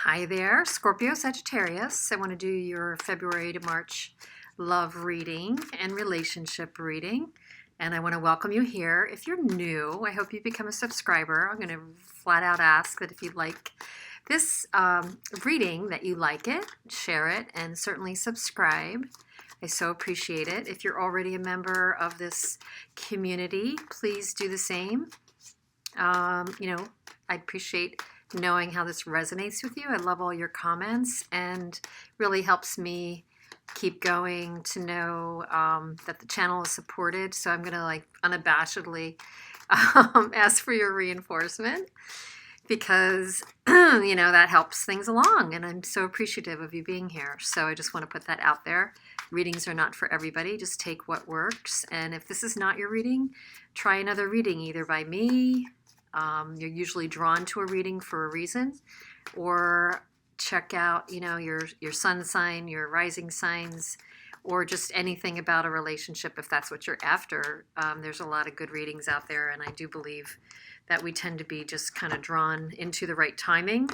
Hi there, Scorpio Sagittarius. I want to do your February to March love reading and relationship reading. And I want to welcome you here. If you're new, I hope you become a subscriber. I'm going to flat out ask that if you like this reading, that you like it, share it, and certainly subscribe. I so appreciate it. If you're already a member of this community, please do the same. I appreciate knowing how this resonates with you. I love all your comments, and really helps me keep going to know that the channel is supported. So I'm gonna unabashedly ask for your reinforcement, because that helps things along, and I'm so appreciative of you being here. So I just want to put that out there. Readings are not for everybody. Just take what works, and if this is not your reading, try another reading, either by me. You're usually drawn to a reading for a reason, or check out, your sun sign, your rising signs, or just anything about a relationship if that's what you're after. There's a lot of good readings out there, and I do believe that we tend to be just kind of drawn into the right timing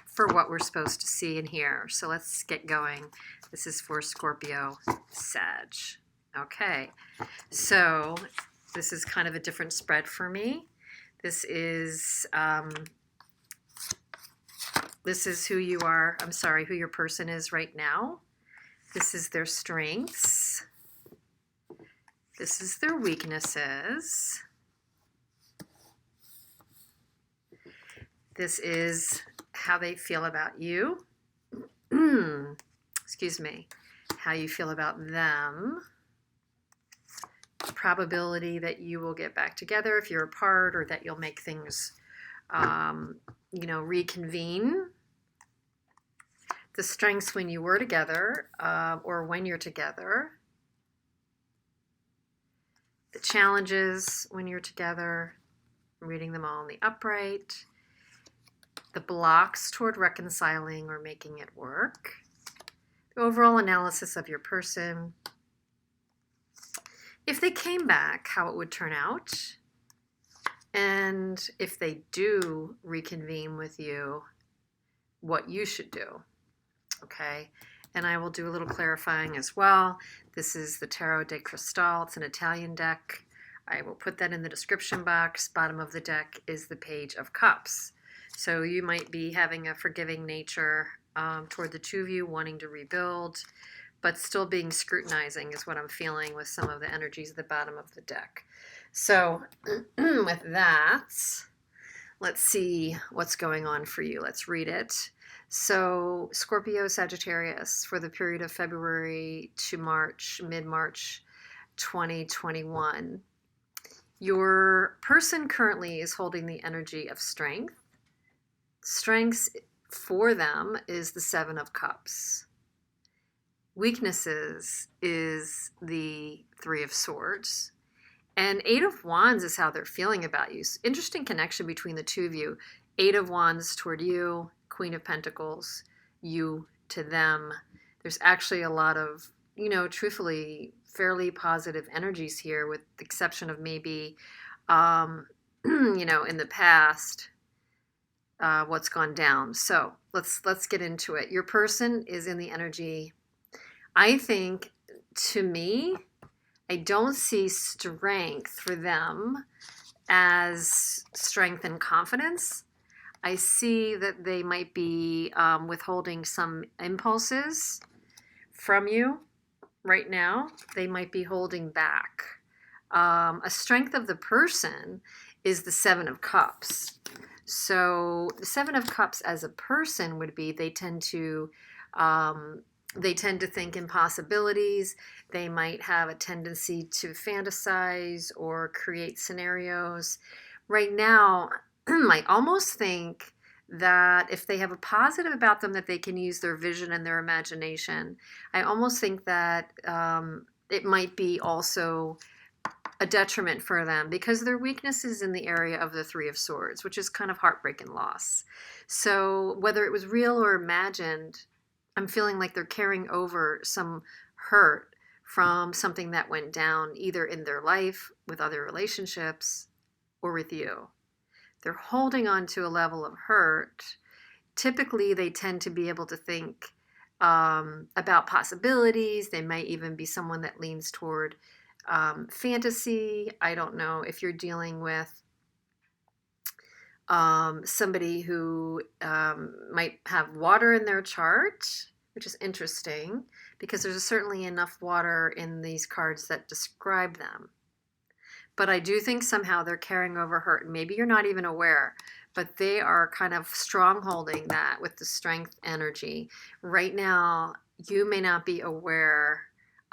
for what we're supposed to see and hear. So let's get going. This is for Scorpio Sag. Okay, so this is kind of a different spread for me. This is who you are. I'm sorry, who your person is right now. This is their strengths. This is their weaknesses. This is how they feel about you. Excuse me. How you feel about them. Probability that you will get back together if you're apart, or that you'll make things, reconvene. The strengths when you were together, or when you're together. The challenges when you're together. I'm reading them all in the upright. The blocks toward reconciling or making it work. The overall analysis of your person. If they came back, how it would turn out. And if they do reconvene with you, what you should do. Okay, and I will do a little clarifying as well. This is the Tarot de Cristal. It's an Italian deck. I will put that in the description box. Bottom of the deck is the Page of Cups. So you might be having a forgiving nature toward the two of you, wanting to rebuild, but still being scrutinizing is what I'm feeling with some of the energies at the bottom of the deck. So with that, let's see what's going on for you. Let's read it. So Scorpio Sagittarius, for the period of February to March, mid-March 2021. Your person currently is holding the energy of strength. Strengths for them is the Seven of Cups. Weaknesses is the Three of Swords. And Eight of Wands is how they're feeling about you. Interesting connection between the two of you. Eight of Wands toward you, Queen of Pentacles, you to them. There's actually a lot of, truthfully, fairly positive energies here, with the exception of maybe, in the past, what's gone down. So let's get into it. Your person is in the energy. I think, to me, I don't see strength for them as strength and confidence. I see that they might be withholding some impulses from you right now. They might be holding back. A strength of the person is the Seven of Cups. So the Seven of Cups as a person would be, they tend to think in possibilities. They might have a tendency to fantasize or create scenarios. Right now, I almost think that if they have a positive about them, that they can use their vision and their imagination. I almost think that it might be also a detriment for them, because their weakness is in the area of the Three of Swords, which is kind of heartbreak and loss. So whether it was real or imagined, I'm feeling like they're carrying over some hurt from something that went down either in their life, with other relationships, or with you. they're holding on to a level of hurt. Typically, they tend to be able to think about possibilities. They might even be someone that leans toward fantasy. I don't know if you're dealing with somebody who might have water in their chart, which is interesting because there's certainly enough water in these cards that describe them. But I do think somehow they're carrying over hurt, and maybe you're not even aware, but they are kind of strongholding that with the strength energy. Right now, you may not be aware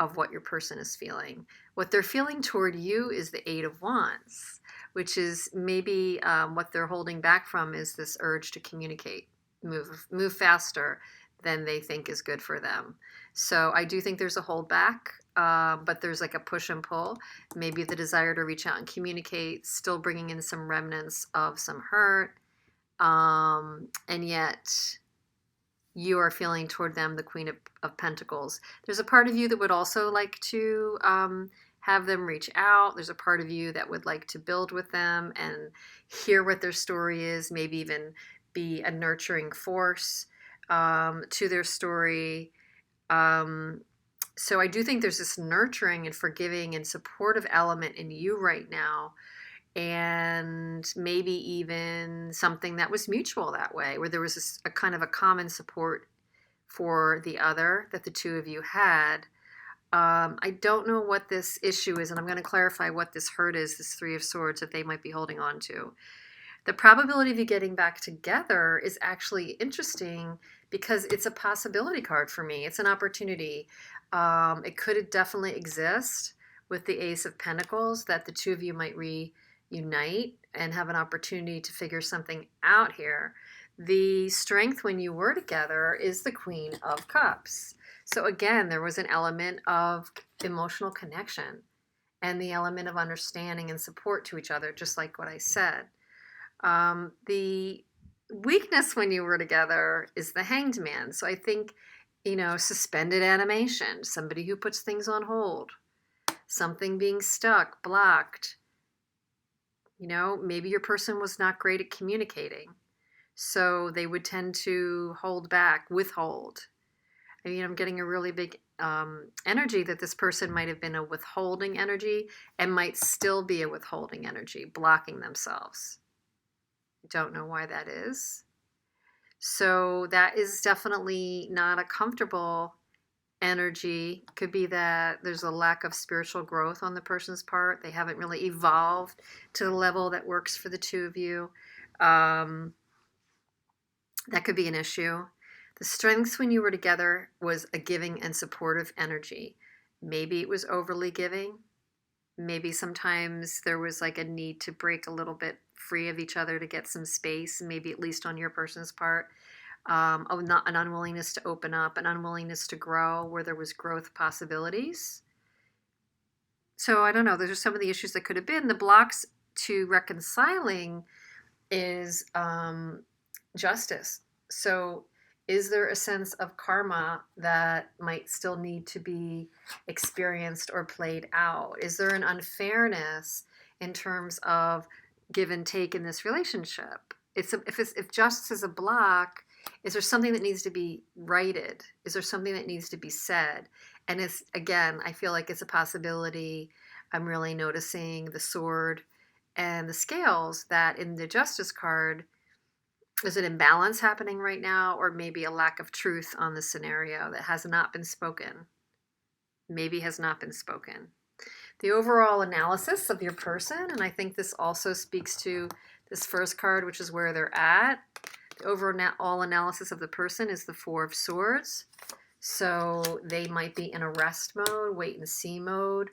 of what your person is feeling. What they're feeling toward you is the Eight of Wands, which is maybe what they're holding back from is this urge to communicate, move faster than they think is good for them. So I do think there's a holdback, but there's like a push and pull. Maybe the desire to reach out and communicate, still bringing in some remnants of some hurt, and yet you are feeling toward them the Queen of Pentacles. There's a part of you that would also like to have them reach out. There's a part of you that would like to build with them and hear what their story is, maybe even be a nurturing force to their story. So I do think there's this nurturing and forgiving and supportive element in you right now, and maybe even something that was mutual that way, where there was a kind of a common support for the other that the two of you had. I don't know what this issue is, and I'm going to clarify what this hurt is, this Three of Swords that they might be holding on to. The probability of you getting back together is actually interesting because it's a possibility card for me. It's an opportunity. It could definitely exist with the Ace of Pentacles that the two of you might reunite and have an opportunity to figure something out here. The strength when you were together is the Queen of Cups. So again, there was an element of emotional connection and the element of understanding and support to each other, just like what I said. The weakness when you were together is the Hanged Man. So I think, suspended animation, somebody who puts things on hold, something being stuck, blocked. Maybe your person was not great at communicating. So they would tend to hold back, withhold. I'm getting a really big energy that this person might have been a withholding energy and might still be a withholding energy, blocking themselves. Don't know why that is. So that is definitely not a comfortable energy. Could be that there's a lack of spiritual growth on the person's part. They haven't really evolved to the level that works for the two of you. That could be an issue. The strengths when you were together was a giving and supportive energy. Maybe it was overly giving. Maybe sometimes there was like a need to break a little bit free of each other to get some space, maybe at least on your person's part. Not an unwillingness to open up, an unwillingness to grow where there was growth possibilities. So I don't know. Those are some of the issues that could have been. The blocks to reconciling is justice. So is there a sense of karma that might still need to be experienced or played out? Is there an unfairness in terms of give and take in this relationship? If justice is a block, is there something that needs to be righted? Is there something that needs to be said? And it's, again, I feel like it's a possibility. I'm really noticing the sword and the scales that in the justice card, is an imbalance happening right now, or maybe a lack of truth on the scenario that has not been spoken? Maybe has not been spoken. The overall analysis of your person, and I think this also speaks to this first card, which is where they're at. The overall analysis of the person is the Four of Swords. So they might be in a rest mode, wait and see mode,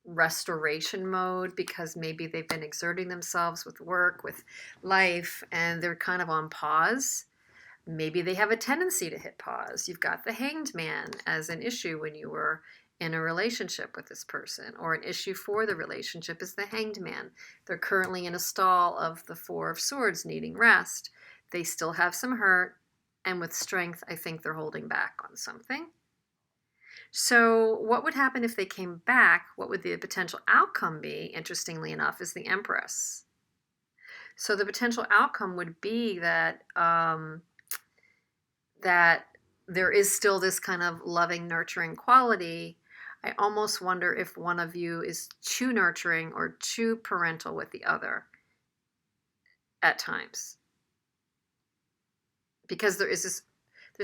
restoration mode, because maybe they've been exerting themselves with work, with life, and they're kind of on pause. Maybe they have a tendency to hit pause. You've got the Hanged Man as an issue when you were in a relationship with this person, or an issue for the relationship is the Hanged Man. They're currently in a stall of the Four of Swords, needing rest. They still have some hurt, and with strength, I think they're holding back on something. So what would happen if they came back? What would the potential outcome be, interestingly enough, is the Empress. So the potential outcome would be that that there is still this kind of loving, nurturing quality. I almost wonder if one of you is too nurturing or too parental with the other at times. Because there's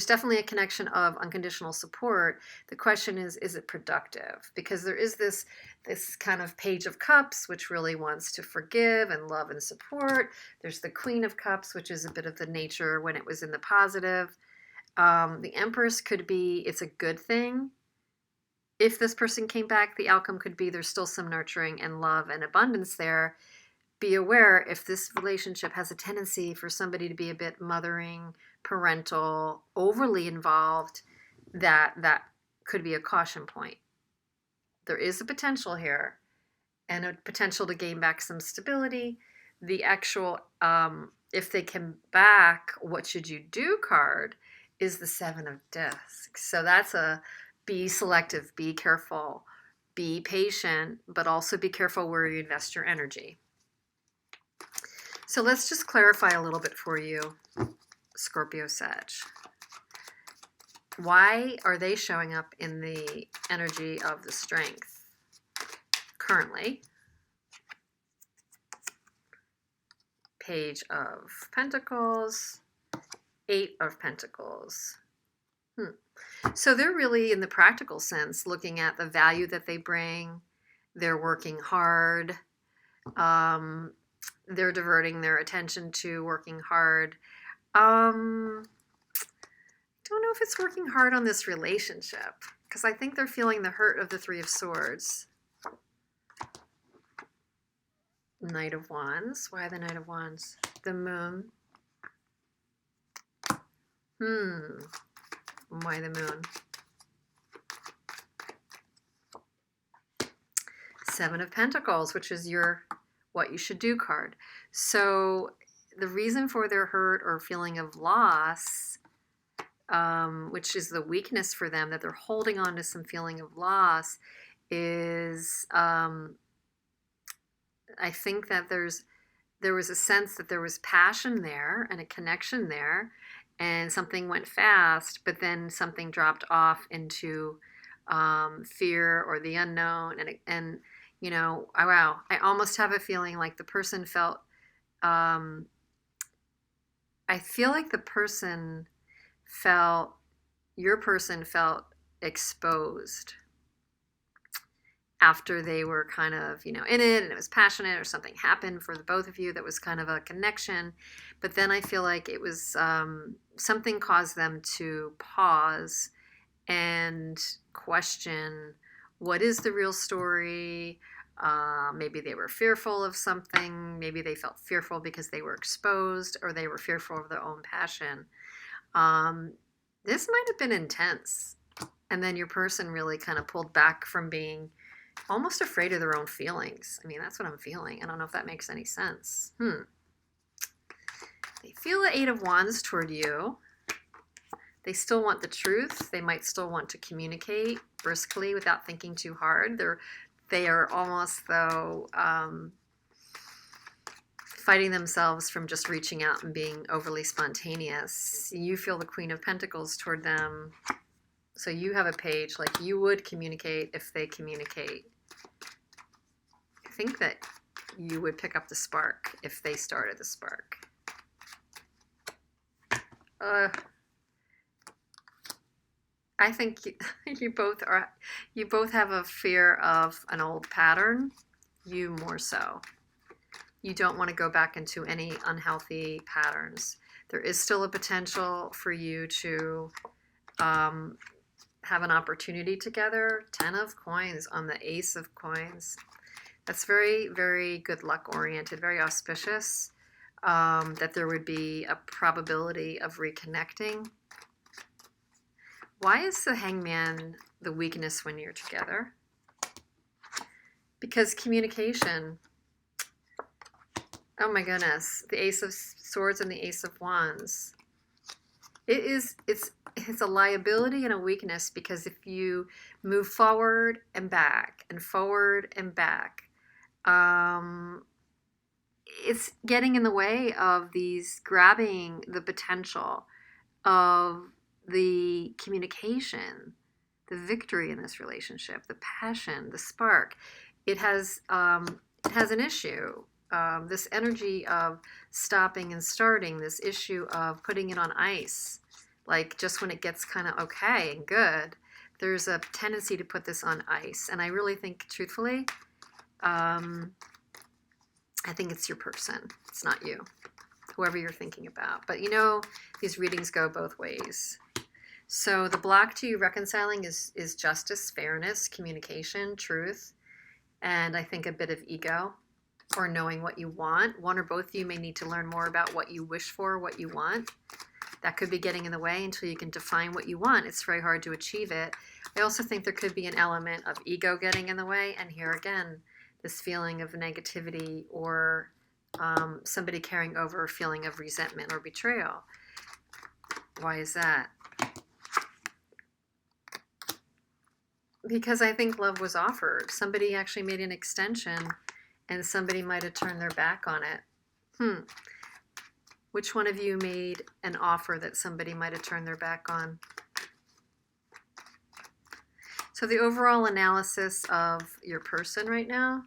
definitely a connection of unconditional support. The question is it productive? Because there is this kind of Page of Cups, which really wants to forgive and love and support. There's the Queen of Cups, which is a bit of the nature when it was in the positive. The Empress could be, it's a good thing. If this person came back, the outcome could be there's still some nurturing and love and abundance there. Be aware if this relationship has a tendency for somebody to be a bit mothering, parental, overly involved, that could be a caution point. There is a potential here and a potential to gain back some stability. The actual, if they come back, what should you do card is the Seven of Discs. So that's a be selective, be careful, be patient, but also be careful where you invest your energy. So let's just clarify a little bit for you, Scorpio-Sag. Why are they showing up in the energy of the Strength currently? Page of Pentacles, Eight of Pentacles. So they're really, in the practical sense, looking at the value that they bring. They're working hard. They're diverting their attention to working hard. Don't know if it's working hard on this relationship, because I think they're feeling the hurt of the Three of Swords. Knight of Wands. Why the Knight of Wands? The Moon. Why the Moon? Seven of Pentacles, which is your what you should do card. So the reason for their hurt or feeling of loss, which is the weakness for them, that they're holding on to some feeling of loss, is I think that there was a sense that there was passion there and a connection there, and something went fast, but then something dropped off into fear or the unknown, and you know, wow, I almost have a feeling like the person felt, I feel like your person felt exposed after they were kind of, you know, in it, and it was passionate, or something happened for the both of you that was kind of a connection. But then I feel like it was something caused them to pause and question, what is the real story? Maybe they were fearful of something. Maybe they felt fearful because they were exposed, or they were fearful of their own passion. This might have been intense. And then your person really kind of pulled back from being almost afraid of their own feelings. I mean, that's what I'm feeling. I don't know if that makes any sense. They feel the Eight of Wands toward you. They still want the truth. They might still want to communicate briskly without thinking too hard. They are almost, though, fighting themselves from just reaching out and being overly spontaneous. You feel the Queen of Pentacles toward them. So you have a page like you would communicate if they communicate. I think that you would pick up the spark if they started the spark. I think you both have a fear of an old pattern. You more so. You don't want to go back into any unhealthy patterns. There is still a potential for you to have an opportunity together. 10 of Coins on the Ace of Coins. That's very, very good luck oriented, very auspicious, that there would be a probability of reconnecting. Why is the Hangman the weakness when you're together? Because communication. Oh my goodness. The Ace of Swords and the Ace of Wands. It's a liability and a weakness, because if you move forward and back and forward and back, it's getting in the way of these grabbing the potential of the communication, the victory in this relationship, the passion, the spark. It has an issue. This energy of stopping and starting, this issue of putting it on ice, like just when it gets kind of okay and good, there's a tendency to put this on ice. And I really think, truthfully, I think it's your person. It's not you, whoever you're thinking about. But you know, these readings go both ways. So the block to you reconciling is justice, fairness, communication, truth, and I think a bit of ego or knowing what you want. One or both of you may need to learn more about what you wish for, what you want. That could be getting in the way until you can define what you want. It's very hard to achieve it. I also think there could be an element of ego getting in the way. And here again, this feeling of negativity or somebody carrying over a feeling of resentment or betrayal. Why is that? Because I think love was offered. Somebody actually made an extension and somebody might have turned their back on it. Which one of you made an offer that somebody might have turned their back on? So the overall analysis of your person right now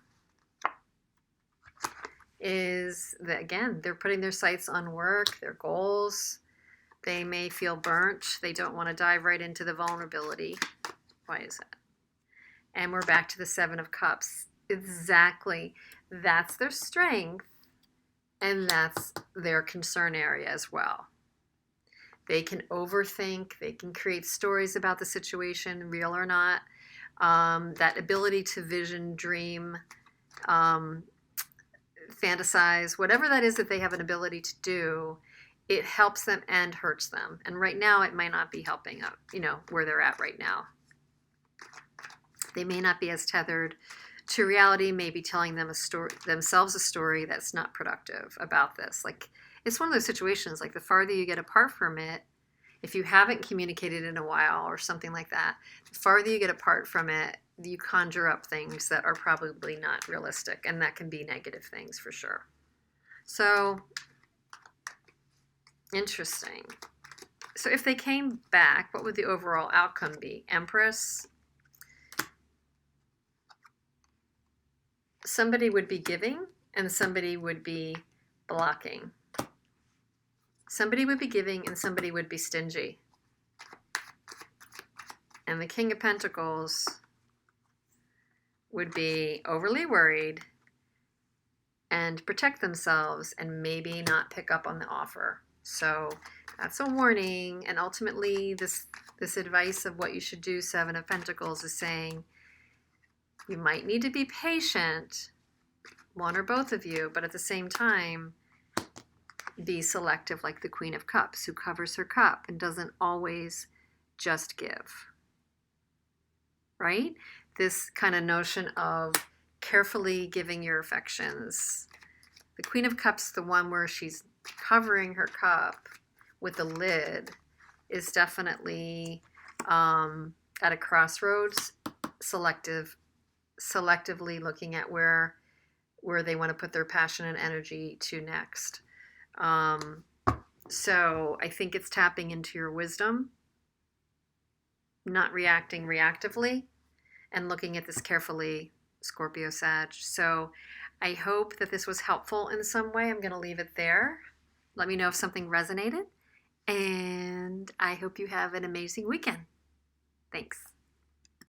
is that, again, they're putting their sights on work, their goals. They may feel burnt. They don't want to dive right into the vulnerability. Why is that? And we're back to the Seven of Cups. Exactly. That's their strength, and that's their concern area as well. They can overthink. They can create stories about the situation, real or not. That ability to vision, dream, fantasize, whatever that is that they have an ability to do, it helps them and hurts them. And right now, it might not be helping up, where they're at right now. They may not be as tethered to reality, maybe telling themselves a story that's not productive about this. Like, it's one of those situations, like the farther you get apart from it, if you haven't communicated in a while or something like that, the farther you get apart from it, you conjure up things that are probably not realistic, and that can be negative things for sure. So, interesting. So if they came back, what would the overall outcome be? Empress. Somebody would be giving and somebody would be blocking. Somebody would be giving and somebody would be stingy. And the King of Pentacles would be overly worried and protect themselves and maybe not pick up on the offer. So that's a warning. And ultimately, this advice of what you should do, Seven of Pentacles, is saying, you might need to be patient, one or both of you, but at the same time, be selective like the Queen of Cups, who covers her cup and doesn't always just give. Right? This kind of notion of carefully giving your affections. The Queen of Cups, the one where she's covering her cup with the lid, is definitely at a crossroads, selectively looking at where they want to put their passion and energy to next. So I think it's tapping into your wisdom, not reacting reactively, and looking at this carefully, Scorpio-Sag. So I hope that this was helpful in some way. I'm going to leave it there. Let me know if something resonated, and I hope you have an amazing weekend. Thanks.